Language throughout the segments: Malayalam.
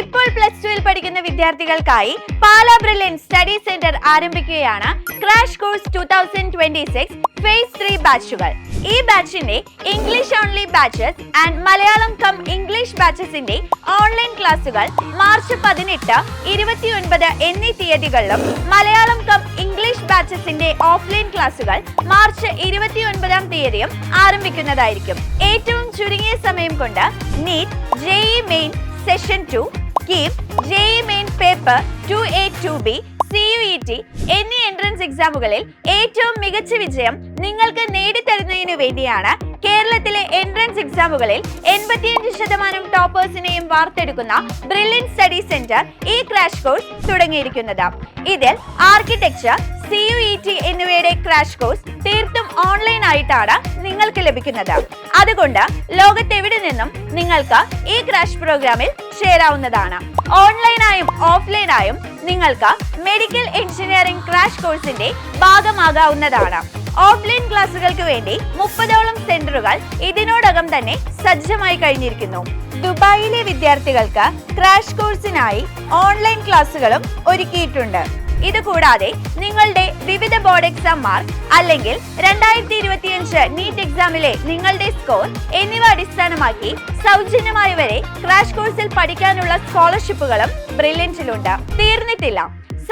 ഇപ്പോൾ +2 പഠിക്കുന്ന വിദ്യാർത്ഥികൾക്കായി പാലാ ബ്രില്യൻറ്റ് സ്റ്റഡി സെന്റർ ആരംഭിക്കുകയാണ് ക്രാഷ് കോഴ്സ് 2026 ഫേസ് 3 ബാച്ചുകൾ. ഈ ബാച്ചിന്റെ English only batches and Malayalam cum English ബാച്ചസിന്റെ ഓൺലൈൻ ക്ലാസുകൾ മാർച്ച് 18, 29 എന്നീ തീയതികളിലും മലയാളം കം ഇംഗ്ലീഷ് ബാച്ചസിന്റെ ഓഫ്ലൈൻ ക്ലാസുകൾ മാർച്ച് 29 തീയതിയും ആരംഭിക്കുന്നതായിരിക്കും. ഏറ്റവും ചുരുങ്ങിയ സമയം കൊണ്ട് NEET, JEE main session 2, KEAM, JEE main paper 2A 2B, CUET എന്നീ എൻട്രൻസ് എക്സാമുകളിൽ ഏറ്റവും മികച്ച വിജയം നിങ്ങൾക്ക് നേടിത്തരുന്നതിനു വേണ്ടിയാണ് കേരളത്തിലെ എൻട്രൻസ് എക്സാമുകളിൽ 85% ടോപ്പേഴ്സിനെയും വാർത്തെടുക്കുന്ന ബ്രില്യൻറ്റ് സ്റ്റഡി സെന്റർ ഈ ക്രാഷ് കോഴ്സ് തുടങ്ങിയിരിക്കുന്നത്. ഇതിൽ ആർക്കിടെക്ചർ, CUET എന്നിവയുടെ ക്രാഷ് കോഴ്സ് തീർത്തും ഓൺലൈൻ ആയിട്ടാണ് നിങ്ങൾക്ക് ലഭിക്കുന്നത്. അതുകൊണ്ട് ലോകത്തെവിടെ നിന്നും നിങ്ങൾക്ക് ഈ ക്രാഷ് പ്രോഗ്രാമിൽ ചേരാവുന്നതാണ്. ഓൺലൈനായും ഓഫ്ലൈനായും നിങ്ങൾക്ക് മെഡിക്കൽ എഞ്ചിനീയറിംഗ് ക്രാഷ് കോഴ്സിന്റെ ഭാഗമാകാവുന്നതാണ്. ഓഫ്ലൈൻ ക്ലാസുകൾക്ക് വേണ്ടി 30ഓളം സെന്ററുകൾ ഇതിനോടകം തന്നെ സജ്ജമായി കഴിഞ്ഞിരിക്കുന്നു. ദുബായിലെ വിദ്യാർത്ഥികൾക്ക് ക്രാഷ് കോഴ്സിനായി ഓൺലൈൻ ക്ലാസുകളും ഒരുക്കിയിട്ടുണ്ട്. ഇതുകൂടാതെ നിങ്ങളുടെ വിവിധ ബോർഡ് എക്സാം മാർക്ക് അല്ലെങ്കിൽ 2025 നീറ്റ് എക്സാമിലെ നിങ്ങളുടെ സ്കോർ എന്നിവ അടിസ്ഥാനമാക്കി സൗജന്യമായി വരെ ക്രാഷ് കോഴ്സിൽ പഠിക്കാനുള്ള സ്കോളർഷിപ്പുകളും ബ്രില്യൻറ്റിലുണ്ട്. തീർന്നിട്ടില്ല.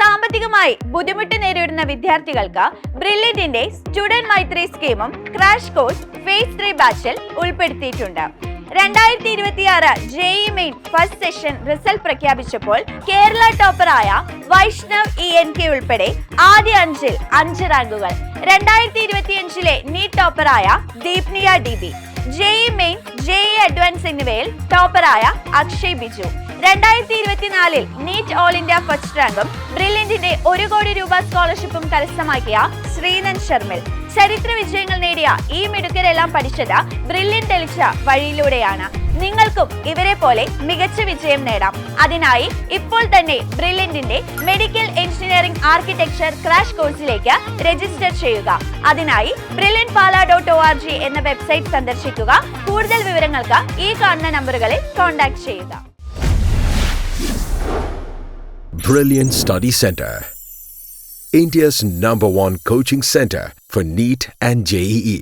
സാമ്പത്തികമായി ബുദ്ധിമുട്ട് നേരിടുന്ന വിദ്യാർത്ഥികൾക്ക് ബ്രില്യന്റിന്റെ സ്റ്റുഡന്റ് മൈത്രി സ്കീമും ക്രാഷ് കോഴ്സ് ഫേസ് 3 ബാച്ചിൽ ഉൾപ്പെടുത്തിയിട്ടുണ്ട്. 2026 JEE main first session result പ്രഖ്യാപിച്ചപ്പോൾ കേരള ടോപ്പറായ വൈഷ്ണവ് ENK ഉൾപ്പെടെ ആദ്യ 5-ൽ 5 റാങ്കുകൾ. 2025 നീറ്റ് ടോപ്പറായ Deepniya DB, JEE main, JEE advance എന്നിവയിൽ ടോപ്പറായ Akshay Biju. 2024 NEET all India first റാങ്കും ബ്രില്യന്റിന്റെ 1 കോടി രൂപ സ്കോളർഷിപ്പും കരസ്ഥമാക്കിയ ശ്രീനൻ ശർമിൽ. ചരിത്ര വിജയങ്ങൾ നേടിയ ഈ മിടുക്കരെല്ലാം പഠിച്ചത് ബ്രില്യന്റ് തെളിച്ച വഴിയിലൂടെയാണ്. നിങ്ങൾക്കും ഇവരെ പോലെ മികച്ച വിജയം നേടാം. അതിനായി ഇപ്പോൾ തന്നെ ബ്രില്യന്റിന്റെ മെഡിക്കൽ എഞ്ചിനീയറിംഗ് ആർക്കിടെക്ചർ ക്രാഷ് കോഴ്സിലേക്ക് രജിസ്റ്റർ ചെയ്യുക. അതിനായി brilliantpala.org എന്ന വെബ്സൈറ്റ് സന്ദർശിക്കുക. കൂടുതൽ വിവരങ്ങൾക്ക് ഈ കാണുന്ന നമ്പറുകളിൽ കോൺടാക്ട് ചെയ്യുക. Brilliant Study Center, India's #1 coaching center for NEET and JEE.